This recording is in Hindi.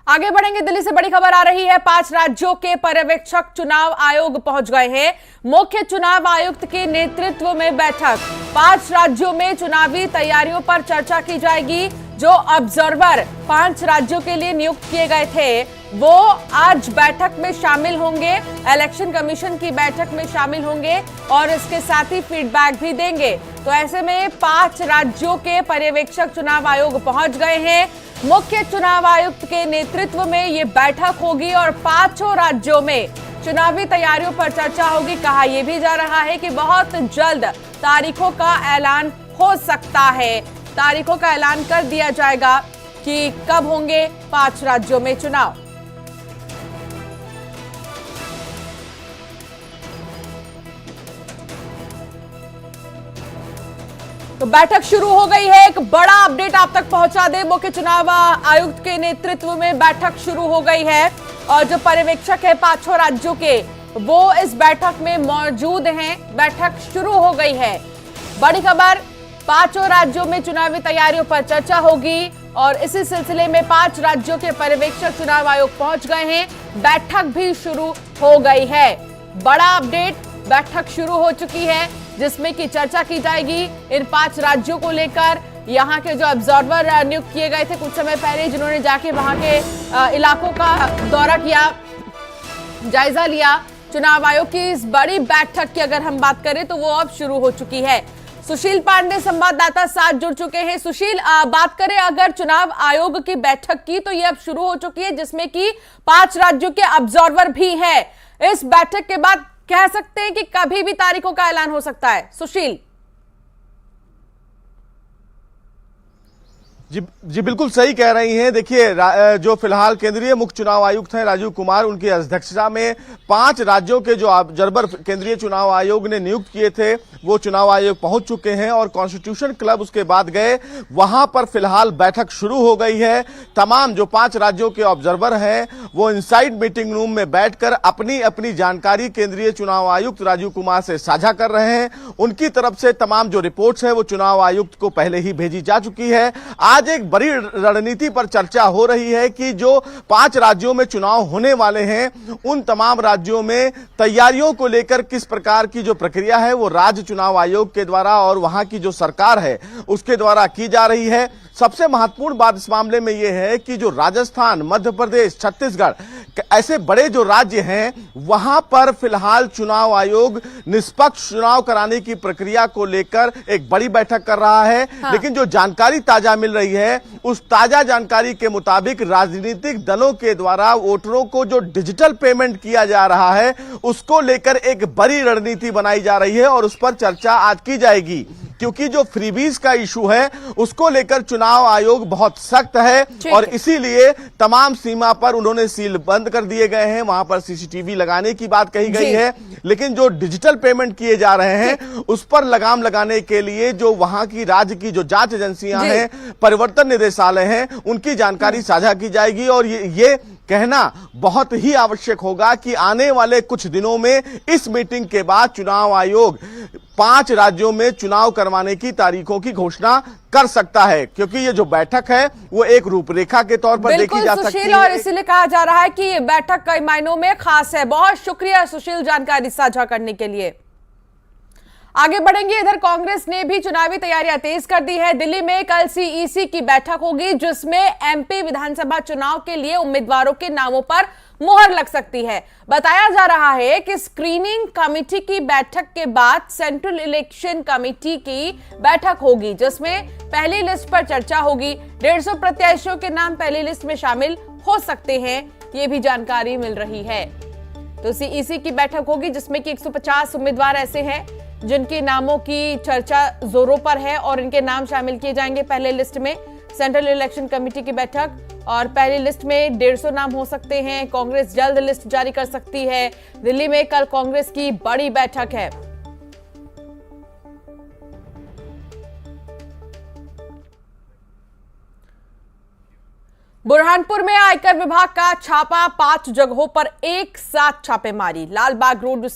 आगे बढ़ेंगे। दिल्ली से बड़ी खबर आ रही है। 5 राज्यों के पर्यवेक्षक चुनाव आयोग पहुंच गए हैं। मुख्य चुनाव आयुक्त के नेतृत्व में बैठक। 5 राज्यों में चुनावी तैयारियों पर चर्चा की जाएगी। जो ऑब्जर्वर 5 राज्यों के लिए नियुक्त किए गए थे वो आज बैठक में शामिल होंगे, इलेक्शन कमीशन की बैठक में शामिल होंगे और इसके साथ ही फीडबैक भी देंगे। तो ऐसे में 5 राज्यों के पर्यवेक्षक चुनाव आयोग पहुंच गए हैं। मुख्य चुनाव आयुक्त के नेतृत्व में ये बैठक होगी और 5 राज्यों में चुनावी तैयारियों पर चर्चा होगी। कहा यह भी जा रहा है कि बहुत जल्द तारीखों का ऐलान हो सकता है। तारीखों का ऐलान कर दिया जाएगा कि कब होंगे 5 राज्यों में चुनाव। तो बैठक शुरू हो गई है। एक बड़ा अपडेट आप तक पहुंचा दे, मुख्य चुनाव आयुक्त के नेतृत्व में बैठक शुरू हो गई है और जो पर्यवेक्षक है 5 राज्यों के वो इस बैठक में मौजूद हैं। बैठक शुरू हो गई है। बड़ी खबर, 5 राज्यों में चुनावी तैयारियों पर चर्चा होगी और इसी सिलसिले में 5 राज्यों के पर्यवेक्षक चुनाव आयोग पहुंच गए हैं। बैठक भी शुरू हो गई है। बड़ा अपडेट, बैठक शुरू हो चुकी है जिसमें की चर्चा की जाएगी इन 5 राज्यों को लेकर। यहाँ के जो ऑब्जर्वर नियुक्त किए गए थे कुछ समय पहले, जिन्होंने जाके वहां के इलाकों का दौरा किया, जायजा लिया। चुनाव आयोग की इस बड़ी बैठक की अगर हम बात करें तो वो अब शुरू हो चुकी है। सुशील पांडे संवाददाता साथ जुड़ चुके हैं। सुशील, बात करें अगर चुनाव आयोग की बैठक की तो ये अब शुरू हो चुकी है जिसमें कि 5 राज्यों के ऑब्जर्वर भी हैं। इस बैठक के बाद कह सकते हैं कि कभी भी तारीखों का ऐलान हो सकता है। सुशील। जी बिल्कुल सही कह रही हैं। देखिए, जो फिलहाल केंद्रीय मुख्य चुनाव आयुक्त हैं राजीव कुमार, उनकी अध्यक्षता में 5 राज्यों के जो ऑब्जर्वर केंद्रीय चुनाव आयोग ने नियुक्त किए थे वो चुनाव आयोग पहुंच चुके हैं और कॉन्स्टिट्यूशन क्लब उसके बाद गए। वहां पर फिलहाल बैठक शुरू हो गई है। तमाम जो 5 राज्यों के ऑब्जर्वर हैं वो इनसाइड मीटिंग रूम में बैठकर अपनी अपनी जानकारी केंद्रीय चुनाव आयुक्त राजीव कुमार से साझा कर रहे हैं। उनकी तरफ से तमाम जो रिपोर्ट्स हैं वो चुनाव आयुक्त को पहले ही भेजी जा चुकी है। आज एक बड़ी रणनीति पर चर्चा हो रही है कि जो 5 राज्यों में चुनाव होने वाले हैं उन तमाम राज्यों में तैयारियों को लेकर किस प्रकार की जो प्रक्रिया है वो राज्य चुनाव आयोग के द्वारा और वहां की जो सरकार है उसके द्वारा की जा रही है। सबसे महत्वपूर्ण बात इस मामले में यह है कि जो राजस्थान, मध्य प्रदेश, छत्तीसगढ़ ऐसे बड़े जो राज्य हैं वहां पर फिलहाल चुनाव आयोग निष्पक्ष चुनाव कराने की प्रक्रिया को लेकर एक बड़ी बैठक कर रहा है। लेकिन जो जानकारी ताजा मिल रही है उस ताजा जानकारी के मुताबिक राजनीतिक दलों के द्वारा वोटरों को जो डिजिटल पेमेंट किया जा रहा है उसको लेकर एक बड़ी रणनीति बनाई जा रही है और उस पर चर्चा आज की जाएगी। क्योंकि जो फ्रीबीज का इशू है उसको लेकर चुनाव आयोग बहुत सख्त है और इसीलिए तमाम सीमा पर उन्होंने सील बंद कर दिए गए हैं। वहां पर सीसीटीवी लगाने की बात कही गई है। लेकिन जो डिजिटल पेमेंट किए जा रहे हैं उस पर लगाम लगाने के लिए जो वहां की राज्य की जो जांच एजेंसियां हैं, परिवर्तन निदेशालय हैं, उनकी जानकारी साझा की जाएगी। और ये कहना बहुत ही आवश्यक होगा कि आने वाले कुछ दिनों में इस मीटिंग के बाद चुनाव आयोग 5 राज्यों में चुनाव करवाने की तारीखों की घोषणा कर सकता है, क्योंकि ये जो बैठक है वो एक रूपरेखा के तौर पर देखी जा सकती है। और इसीलिए कहा जा रहा है कि ये बैठक कई मायनों में खास है। बहुत शुक्रिया सुशील जानकारी साझा करने के लिए। आगे बढ़ेंगे। इधर कांग्रेस ने भी चुनावी तैयारियां तेज कर दी है। दिल्ली में कल सीईसी की बैठक होगी जिसमें एमपी विधानसभा चुनाव के लिए उम्मीदवारों के नामों पर मुहर लग सकती है। बताया जा रहा है कि स्क्रीनिंग कमेटी की बैठक के बाद सेंट्रल इलेक्शन कमेटी की बैठक होगी जिसमें पहली लिस्ट पर चर्चा होगी। 150 प्रत्याशियों के नाम पहली लिस्ट में शामिल हो सकते हैं, ये भी जानकारी मिल रही है। तो सीईसी की बैठक होगी जिसमें कि 150 उम्मीदवार ऐसे हैं जिनके नामों की चर्चा जोरों पर है और इनके नाम शामिल किए जाएंगे पहले लिस्ट में। सेंट्रल इलेक्शन कमेटी की बैठक और पहली लिस्ट में 150 नाम हो सकते हैं। कांग्रेस जल्द लिस्ट जारी कर सकती है। दिल्ली में कल कांग्रेस की बड़ी बैठक है। बुरहानपुर में आयकर विभाग का छापा, 5 जगहों पर एक साथ छापेमारी। लालबाग रोड